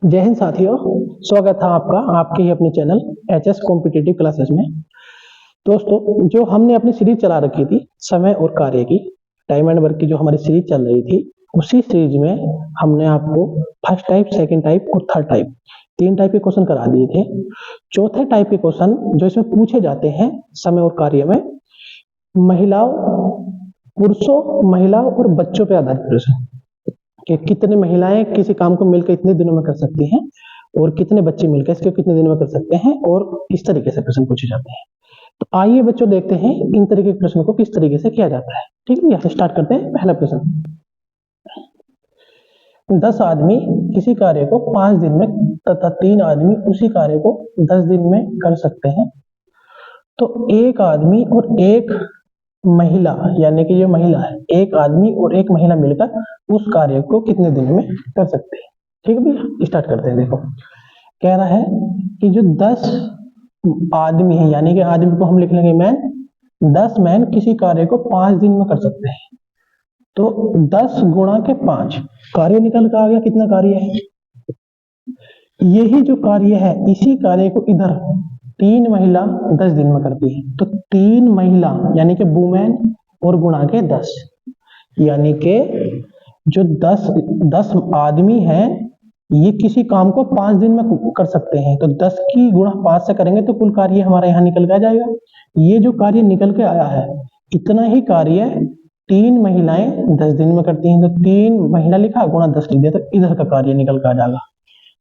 जय हिंद साथियों, स्वागत है आपका आपके ही अपने चैनल एचएस कॉम्पिटिटिव क्लासेस में। दोस्तों, जो हमने अपनी सीरीज चला रखी थी समय और कार्य की, टाइम एंड वर्क की जो हमारी सीरीज चल रही थी, उसी सीरीज में हमने आपको फर्स्ट टाइप, सेकंड टाइप और थर्ड टाइप, 3 टाइप के क्वेश्चन करा दिए थे। चौथे टाइप के क्वेश्चन जो इसमें पूछे जाते हैं समय और कार्य में, महिलाओं, पुरुषों, महिलाओं और बच्चों पर आधारित प्रश्न कि कितने महिलाएं किसी काम को मिलकर इतने दिनों में कर सकती हैं और कितने बच्चे मिलकर इसको कितने दिनों में कर सकते हैं, और इस तरीके से प्रश्न पूछे जाते हैं। तो आइए बच्चों देखते हैं इन तरीके के प्रश्नों को किस तरीके से किया जाता है। ठीक है, यहाँ स्टार्ट करते हैं। पहला प्रश्न, 10 आदमी किसी कार्य को 5 दिन में तथा 3 आदमी उसी कार्य को 10 दिन में कर सकते हैं, तो एक आदमी और एक महिला, यानी कि जो महिला है, एक आदमी और एक महिला मिलकर उस कार्य को कितने दिन में कर सकते हैं। ठीक है भैया, स्टार्ट करते हैं। देखो, कह रहा है कि जो 10 आदमी है, यानी कि आदमी को हम लिख लेंगे मैन, 10 मैन किसी कार्य को 5 दिन में कर सकते हैं, तो 10 गुणा के 5 कार्य निकल कर आ गया। कितना कार्य है? यही जो कार्य है, इसी कार्य को इधर 3 महिला 10 दिन में करती है, तो 3 महिला यानी कि वुमेन और गुणा के 10, यानी कि जो 10 आदमी हैं, ये किसी काम को 5 दिन में कर सकते हैं, तो 10 की गुणा 5 से करेंगे तो कुल कार्य हमारा यहाँ निकल के आ जाएगा। ये जो कार्य निकल के आया है, इतना ही कार्य 3 महिलाएं 10 दिन में करती हैं, तो 3 महिला लिखा गुणा 10 लिख दिया, तो इधर का कार्य निकल के आ जाएगा।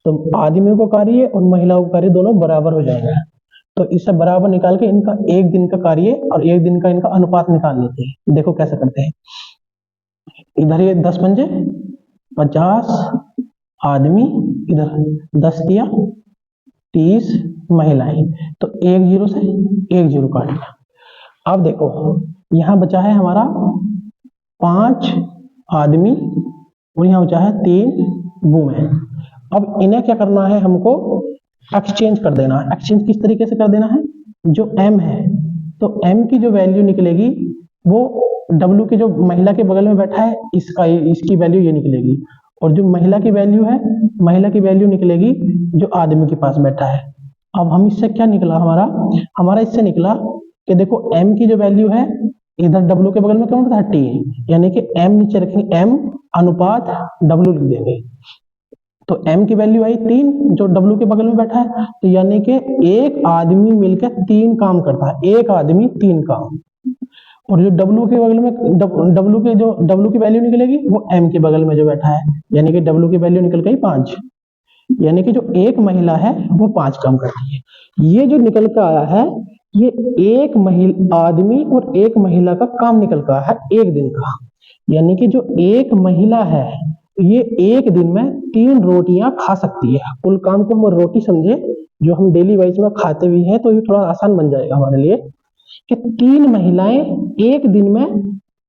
तो आदमियों को कार्य और महिलाओं का कार्य दोनों बराबर हो जाएंगे, तो इसे बराबर निकाल के इनका एक दिन का कार्य और एक दिन का इनका अनुपात निकाल लेते हैं। देखो कैसे करते हैं। इधर ये 10 पंजे 50 आदमी, इधर 10 दिया 30 महिलाएं, तो 1 0 से 1 0 काट लिया। अब देखो, यहां बचा है हमारा 5 आदमी और यहां बचा है 3 वुमेन। अब इन्हें क्या करना है, हमको एक्सचेंज कर देना है। एक्सचेंज किस तरीके से कर देना है? जो m है, तो m की जो वैल्यू निकलेगी वो w के जो महिला के बगल में बैठा है इसकी वैल्यू ये निकलेगी, और जो महिला की वैल्यू है, महिला की वैल्यू निकलेगी जो आदमी के पास बैठा है। अब हम इससे क्या निकला, हमारा इससे निकला कि देखो m की जो वैल्यू है, इधर w के बगल में क्या होता है t, यानी कि m नीचे रखेंगे, m अनुपात w लिख देंगे, तो m की वैल्यू आई 3 जो w के बगल में बैठा है, तो यानी कि एक आदमी मिलकर 3 काम करता है, एक आदमी 3 काम, और जो w के बगल में w की वैल्यू निकलेगी वो m के बगल में जो बैठा है, यानी कि w की वैल्यू निकल गई 5, यानी कि जो एक महिला है वो 5 काम करती है। ये जो निकल कर आया है, ये एक आदमी और एक महिला का काम निकल कर आया है एक दिन का, यानी कि जो एक महिला है ये एक दिन में 3 रोटियां खा सकती है। कुल काम को हम रोटी समझे, जो हम डेली वाइज में खाते भी हैं, तो ये थोड़ा आसान बन जाएगा हमारे लिए कि 3 महिलाएं एक दिन में,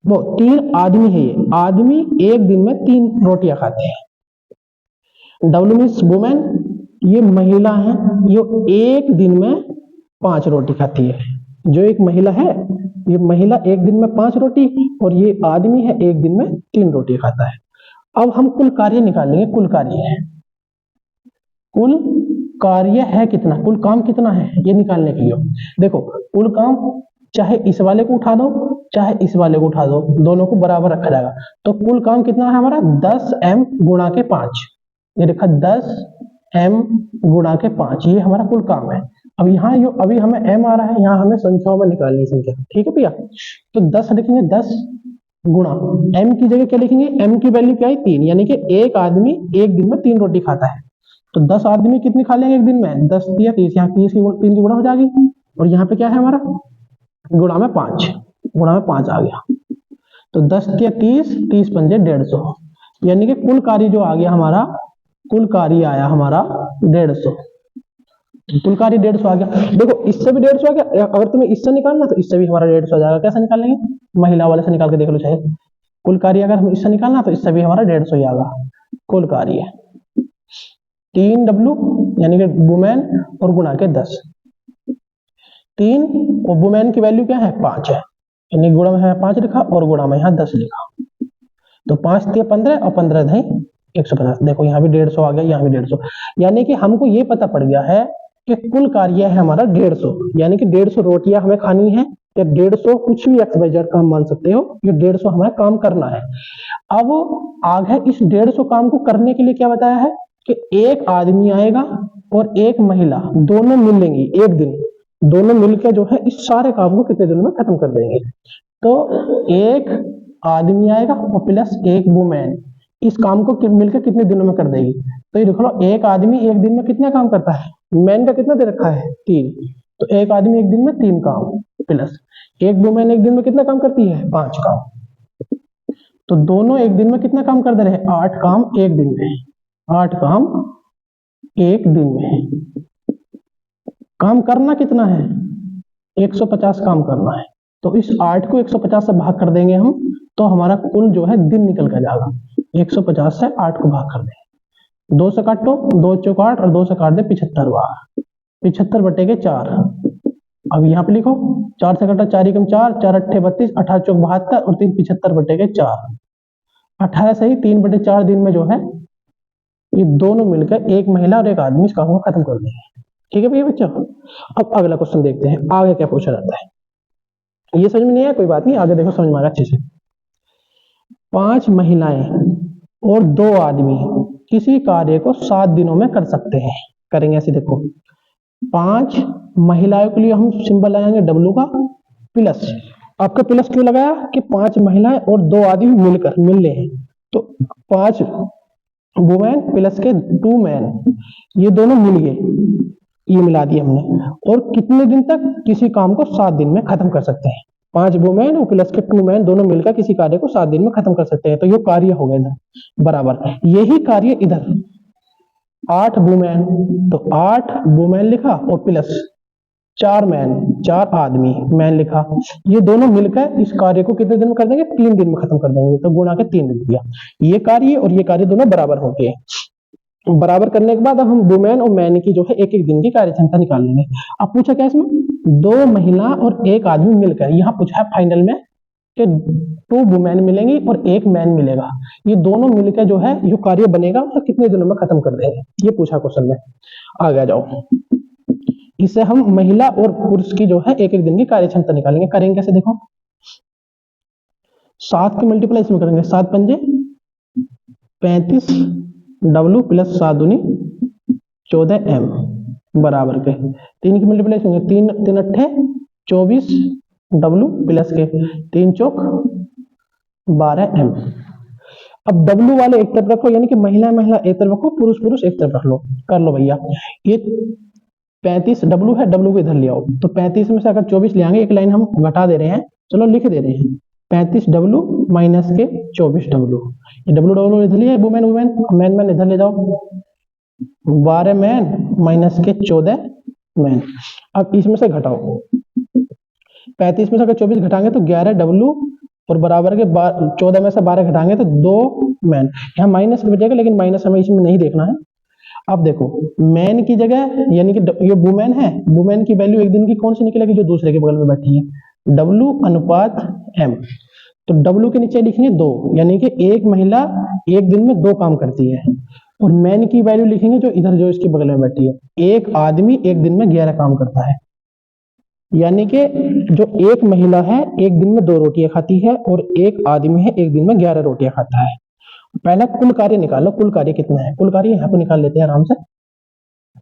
वो 3 आदमी है, ये आदमी एक दिन में 3 रोटियां खाते हैं। डब्ल्यू मीन्स वुमेन, ये महिला है, ये एक दिन में 5 रोटी खाती है। जो एक महिला है, ये महिला एक दिन में 5 रोटी, और ये आदमी है एक दिन में 3 रोटी खाता है। अब हम कुल कार्य निकालेंगे। कुल कार्य है कितना, कुल काम कितना है, ये निकालने के लिए देखो, कुल काम चाहे इस वाले को उठा दो चाहे इस वाले को उठा दो, दोनों को बराबर रखा जाएगा, तो कुल काम कितना है हमारा 10m गुणा के 5, ये देखा 10m गुणा के 5, ये हमारा कुल काम है। अब यहाँ जो अभी हमें m आ रहा है, यहाँ हमें संख्याओं में निकालनी है संख्या। ठीक है भैया, तो 10 लिखेंगे, 10 गुणा m की जगह क्या लिखेंगे, m की वैल्यू क्या है 3, यानी कि एक आदमी एक दिन में 3 रोटी खाता है, तो 10 आदमी कितनी खा लेंगे एक दिन में, 10 दिया 30, यहाँ 30 की 3 की गुणा हो जाएगी, और यहाँ पे क्या है हमारा गुणा में 5 आ गया, तो 10 दिया 30, 30 पंजे 150, यानी कि कुल कार्य जो आ गया हमारा, कुल कार्य आया हमारा 150, कुल कार्य 150 आ गया। देखो इससे भी 150 आ गया, अगर तुम्हें इससे निकालना तो इससे भी हमारा 150 आ जाएगा। कैसे निकाल लेंगे, महिला वाले से निकाल के देख लो चाहे। कुल कार्य अगर हम इससे निकालना तो इससे भी हमारा 150 ही आएगा। कुल कार्य 3w यानी कि वुमेन और गुणा के 10, 3 और वुमेन की वैल्यू क्या है 5 है, यानी गुणा में 5 लिखा और गुणा में यहाँ 10 लिखा, तो 5 दिया 15 और 15 दही 150, देखो यहाँ भी 150 आ गया, यहाँ भी 150, यानी कि हमको ये पता पड़ गया है कि कुल कार्य है हमारा 150, यानी कि 150 रोटियां हमें खानी है, या 150 कुछ भी XYZ का हम मान सकते हो, ये 150 हमें काम करना है। अब आगे इस 150 काम को करने के लिए क्या बताया है कि एक आदमी आएगा और एक महिला, दोनों मिलेंगी एक दिन, दोनों मिलकर जो है इस सारे काम को कितने दिनों में खत्म कर देंगे। तो एक आदमी आएगा और प्लस एक वुमेन इस काम को मिलकर कितने दिनों में कर देगी। तो ये देख लो, एक आदमी एक दिन में कितना काम करता है, मैन का कितना दे रखा है 3, तो एक आदमी एक दिन में 3 काम, प्लस एक वुमेन एक दिन में कितना काम करती है 5 काम, तो दोनों एक दिन में कितना काम कर दे रहे हैं 8 काम एक दिन में, 8 काम एक दिन में। काम करना कितना है 150 काम करना है, तो इस 8 को 150 से भाग कर देंगे हम, तो हमारा कुल जो है दिन निकल कर जाएगा। 150 से 8 को भाग कर दें, 2 से काटो, 2 चौक 8 और 2 से काट दे 75 बार, 75 बटे के 4। अब यहाँ पे लिखो 4 से काटा 4 एकम 4, 4 अट्ठे 32, 18 चौक 72 और 3 75 बटे के 4, 18 से ही 3 बटे 4 दिन में जो है ये दोनों मिलकर एक महिला और एक आदमी इस काम को खत्म कर देंगे। ठीक है भैया बच्चों, अब अगला क्वेश्चन देखते हैं आगे क्या पूछा जाता है। ये समझ में नहीं आया कोई बात नहीं, आगे देखो समझ में आएगा अच्छे से। 5 महिलाएं और 2 आदमी किसी कार्य को 7 दिनों में कर सकते हैं। करेंगे ऐसे, देखो 5 महिलाओं के लिए हम सिंबल लगाएंगे W का प्लस। आपका प्लस क्यों लगाया कि 5 महिलाएं और 2 आदमी मिलकर मिल रहे हैं, तो 5 वुमेन प्लस के 2 मैन, ये दोनों मिल गए, ये मिला दिया हमने। और कितने दिन तक, किसी काम को 7 दिन में खत्म कर सकते हैं। 5 वुमेन और प्लस के 2 मैन दोनों मिलकर किसी कार्य को 7 दिन में खत्म कर सकते हैं, तो ये कार्य हो गया इधर बराबर। यही कार्य इधर 8 वुमेन, तो 8 वुमेन लिखा और प्लस 4 मैन, 4 आदमी मैन लिखा, ये दोनों मिलकर इस कार्य को कितने दिन में कर देंगे 3 दिन में खत्म कर देंगे, तो गुणा के 3 दिन दिया। ये कार्य और ये कार्य दोनों बराबर हो गए। बराबर करने के बाद अब हम वुमेन और मैन की जो है एक एक दिन की कार्य क्षमता निकाल लेंगे। अब पूछा क्या इसमें, 2 महिला और 1 आदमी मिलकर, यहाँ पूछा है फाइनल में कि 2 वुमेन मिलेंगी और 1 मैन मिलेगा, ये दोनों मिलकर जो है जो कार्य बनेगा वो कितने दिनों में खत्म कर देंगे, ये पूछा क्वेश्चन में। आगे जाओ, इससे हम महिला और पुरुष की जो है एक एक दिन की कार्य क्षमता निकालेंगे। करेंगे कैसे, देखो 7 के मल्टीप्लाई इसमें करेंगे, 7 पंजे 35 W प्लस 7 दूनी 14 M बराबर के 3 की मल्टीप्लाई होंगे, 3 3 अट्ठे 24 W प्लस के 3 चौक 12 M। अब W वाले एक तरफ रखो, यानी कि महिला महिला एक तरफ रखो, पुरुष पुरुष एक तरफ रख लो। कर लो भैया, ये 35 W है, W को इधर ले आओ, तो 35 में से अगर 24 ले आएंगे, एक लाइन हम घटा दे रहे हैं, चलो लिख दे रहे हैं 35 W माइनस के 24 W, ये W W इधर लिया, वुमेन वुमेन मैन मैन इधर ले जाओ, 12 मैन माइनस के 14 मैन। अब इसमें से घटाओ, 35 में से अगर 24 घटाएंगे तो 11 W और बराबर के 14 में से 12 घटाएंगे तो 2 मैन। यहाँ माइनस बचेगा, लेकिन माइनस हमें इसमें नहीं देखना है। अब देखो मैन की जगह, यानी कि ये वुमेन है, वुमेन की वैल्यू एक दिन की कौन सी निकलेगी, जो दूसरे के बगल में बैठी है, W अनुपात M। तो W के नीचे लिखेंगे 2, यानी कि एक महिला एक दिन में 2 काम करती है, और मैन की वैल्यू लिखेंगे जो इधर जो इसके बगल में बैठी है, एक आदमी एक दिन में 11 काम करता है, यानी कि जो एक महिला है एक दिन में 2 रोटियां खाती है और एक आदमी है एक दिन में 11 रोटियां खाता है। पहला कुल कार्य निकालो, कुल कार्य कितना है, कुल कार्य यहाँ पे निकाल लेते हैं आराम से।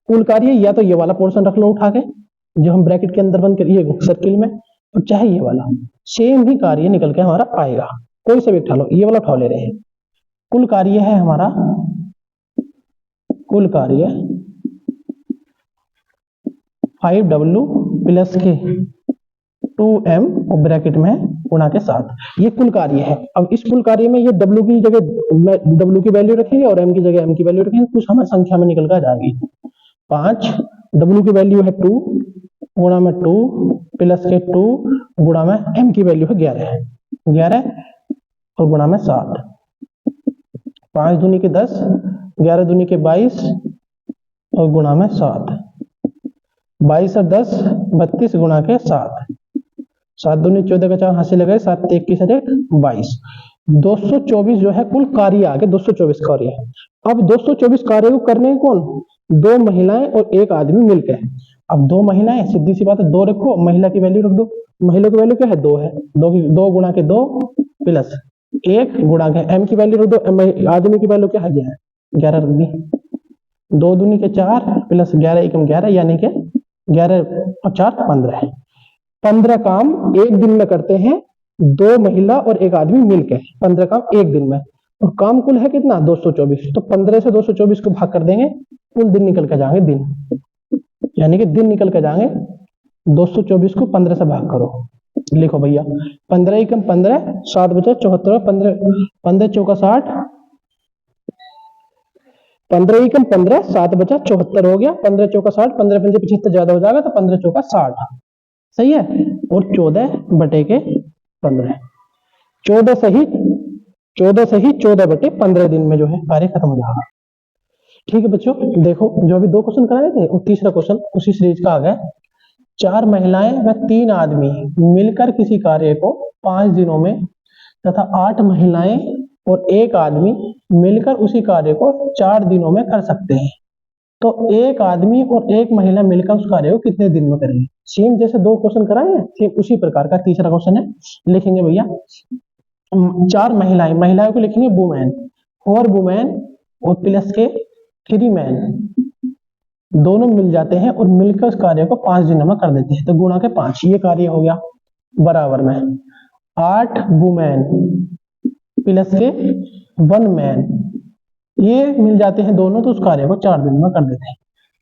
कुल कार्य या तो ये वाला पोर्शन रख लो उठा के, जो हम ब्रैकेट के अंदर बंद करिए सर्किल में, और चाहे ये वाला, सेम ही कार्य निकल के हमारा आएगा। कोई सा भी उठा लो, ये वाला उठा ले रहे हैं। कुल कार्य है हमारा, कुल कार्य 5W प्लस के 2M और ब्रैकेट में गुणा के 7, ये कुल कार्य है। अब इस कुल कार्य में ये W की जगह W की वैल्यू रखेंगे और M की जगह M की वैल्यू रखेंगे, कुछ हमें संख्या में निकल कर जाएगी। 5 W की वैल्यू है 2 गुणा में 2 प्लस के 2 गुणा में M की वैल्यू है 11 और गुणा में 7, 5 दूनी के 10, 11 दूनी के 22 और गुणा में 7, 22 और 10 32 गुणा के 7, 7 दूनी 14 का 4 हासिल लगे, 7 21 22, 224 जो है कुल कार्य आ गए, 224 कार्य। अब 224 कार्य को करने कौन, दो महिलाएं और एक आदमी मिलकर। अब दो महिलाएं, सीधी सी बात है, दो रखो, महिला की वैल्यू रख दो। महिला की वैल्यू क्या है, दो है, दो गुणा के दो प्लस एक गुणा के एम की वैल्यू रख दो, आदमी की वैल्यू क्या है 11 रख दी। दो दूनी के 4 प्लस 11 एकम 11 यानी कि 11 और 4 15। 15 काम एक दिन में करते हैं दो महिला और एक आदमी मिलकर, 15 काम एक दिन में। और काम कुल है कितना 224, तो 15 से 224 को भाग कर देंगे, कुल दिन निकल के जाएंगे दिन, यानी कि दिन निकल के जाएंगे। 224 को 15 से भाग करो, लिखो भैया 15 एकम 15, 7 बचा 74, 15 चौका 60, 15 एकम 15, 7 बचा 74 हो गया, 15 चौका 60, 15 पंजे 75 ज्यादा हो जाएगा तो 15 चौका 60 सही है। और 14 बटे के 15, 14 सही 14 बटे 15 दिन में जो है कार्य खत्म हो जाएगा। ठीक है बच्चों, देखो जो अभी दो क्वेश्चन कराए थे और तीसरा क्वेश्चन उसी सीरीज का आ गया। 4 महिलाएं व 3 आदमी मिलकर किसी कार्य को 5 दिनों में तथा 8 महिलाएं और एक आदमी मिलकर उसी कार्य को 4 दिनों में कर सकते हैं। तो एक आदमी और एक महिला मिलकर उस कार्य को कितने दिन में करेंगे। सेम जैसे दो क्वेश्चन कराए हैं, सेम उसी प्रकार का तीसरा क्वेश्चन है। लिखेंगे भैया 4 महिलाओं को लिखेंगे वुमेन, 4 वुमेन और प्लस के 3 मैन, दोनों मिल जाते हैं और मिलकर उस कार्य को 5 दिनों में कर देते हैं। तो गुणा के 5, ये कार्य हो गया। बराबर में 8 वुमेन प्लस के 1 मैन, ये मिल जाते हैं दोनों, तो उस कार्य को 4 दिन में कर देते हैं।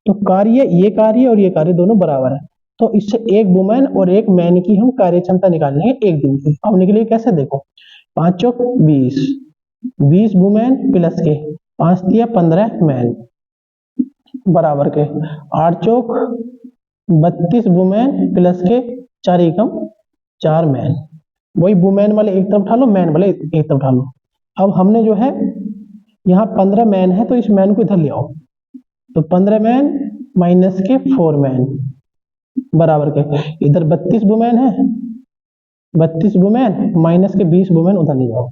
तो कार्य ये कार्य और ये कार्य दोनों बराबर है, तो इससे एक वुमेन और एक मैन की हम कार्य क्षमता निकालेंगे एक दिन की। अब निकलिए कैसे, देखो 5 चौक 20, 20 वुमेन प्लस के 5 दिया 15 मैन बराबर के 8 चौक 32 वुमेन प्लस के 4 एकम 4 मैन। वही वुमेन वाले एक तरफ उठा लो, मैन वाले एक तरफ उठा लो। अब हमने जो है यहाँ 15 मैन है तो इस मैन को इधर ले आओ, तो 15 मैन माइनस के 4 मैन बराबर के इधर 32 वुमेन है, 32 वुमेन माइनस के 20 वुमेन उधर ले जाओ,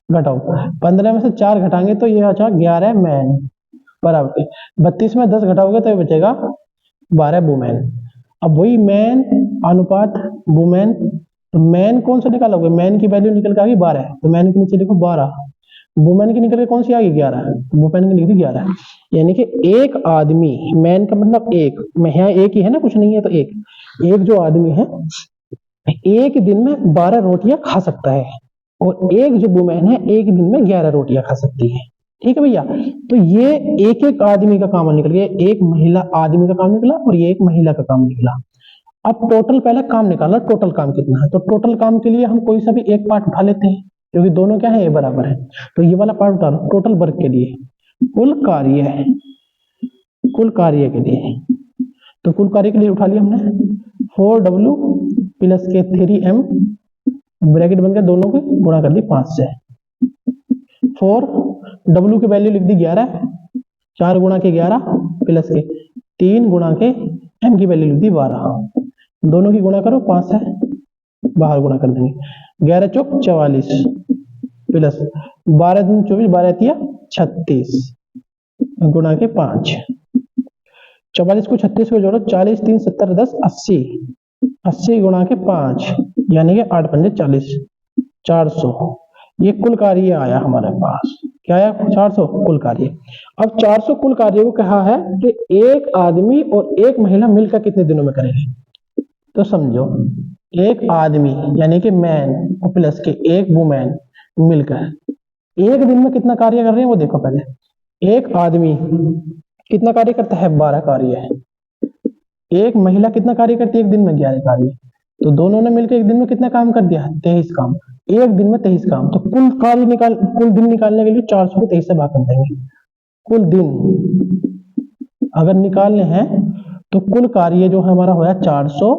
घटाओ 15 में से 4 घटाएंगे तो ये अच्छा 11 मैन बराबर के 32 में 10 घटाओगे तो ये बचेगा 12 वुमेन। अब वही मैन अनुपात वुमेन, तो मैन कौन सा निकालोगे, मैन की वैल्यू निकल के आ गई 12, तो मैन के नीचे लिखो 12, वुमेन की निकल के कौन सी आ गई 11, वुमेन की निकली 11। यानी कि एक आदमी, मैन का मतलब एक, यहाँ एक ही है ना, कुछ नहीं है, तो एक जो आदमी है एक दिन में 12 रोटियां खा सकता है, और एक जो वुमेन है एक दिन में 11 रोटियां खा सकती है। ठीक है भैया, तो ये एक एक आदमी का काम निकल गया, एक महिला आदमी का काम निकला और ये एक महिला का काम निकला। अब टोटल पहले काम निकालना, टोटल काम कितना है, तो टोटल काम के लिए हम कोई सा भी एक पार्ट उठा लेते हैं क्योंकि दोनों क्या है, ये बराबर है। तो ये वाला पार्ट उठा लो, टोटल वर्क के लिए, कुल कार्य के लिए, तो कुल कार्य के लिए उठा लिया हमने 4W प्लस के 3M ब्रैकेट बन गया, दोनों को गुणा कर दी 5 से। 4W की वैल्यू लिख दी 11, 4 गुणा के 11 प्लस के 3 गुणा के M की वैल्यू लिख दी 12, दोनों की गुणा करो 5 से, बाहर गुणा कर देंगे 11 चौक 44 प्लस 12 दूनी 24, 12 तिया 36 गुणा के 5, 44 को 36 को जोड़ो, 40 3 70 10 80, 80 गुणा के 5 यानी कि 8 पंजे 40, 400। ये कुल कार्य आया हमारे पास, क्या आया 400 कुल कार्य। अब 400 कुल कार्य को कहा है कि एक आदमी और एक महिला मिलकर कितने दिनों में करेंगे। तो समझो एक आदमी यानी कि मैन और प्लस के एक वुमेन मिलकर एक दिन में कितना कार्य कर रहे हैं वो देखो पहले। एक आदमी कितना कार्य करता है 12 कार्य है, एक महिला कितना कार्य करती है एक दिन में 11 कार्य, तो दोनों ने मिलकर एक दिन में कितना काम कर दिया 23 काम, एक दिन में 23 काम। तो कुल दिन निकालने के लिए 400 को 23 से भाग कर देंगे। कुल दिन अगर निकालने हैं तो कुल कार्य जो है हमारा होया 400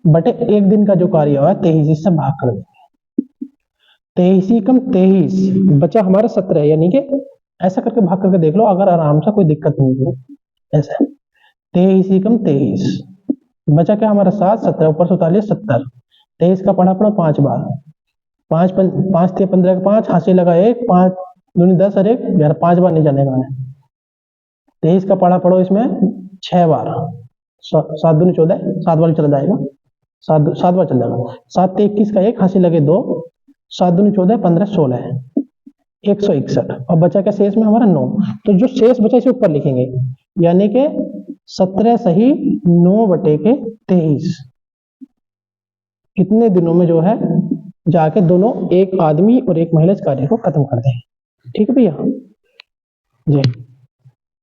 बटे एक दिन का जो कार्य हुआ 23 से भाग कर देंगे। 23 कम 23 बचा हमारा 17, यानी कि ऐसा करके भाग करके देख लो अगर आराम से, कोई दिक्कत नहीं है। ऐसा 23 कम 23 बचा क्या हमारा 7, 17 ऊपर 47 70, 23 का पढ़ा 5 बार पाँच थे 15 का 5, हाथ से लगा 1, 5 दूनी 10 और 1 11, 5 बार नहीं चलेगा। 23 का पढ़ा पढ़ो इसमें 6 बार, 7 दूनी 14, 7 बार चला जाएगा, 7 बार चल जाएगा। 7 थे 21 का 1, हाथ से लगे 2, 7 दूनी 14, 15 16, 161 और बचा क्या शेष में हमारा 9। तो जो शेष बचा इसे ऊपर लिखेंगे, यानी कि 17 सही 9/23 इतने दिनों में जो है जाके दोनों एक आदमी और एक महिला इस कार्य को खत्म कर दें। ठीक है भैया जी।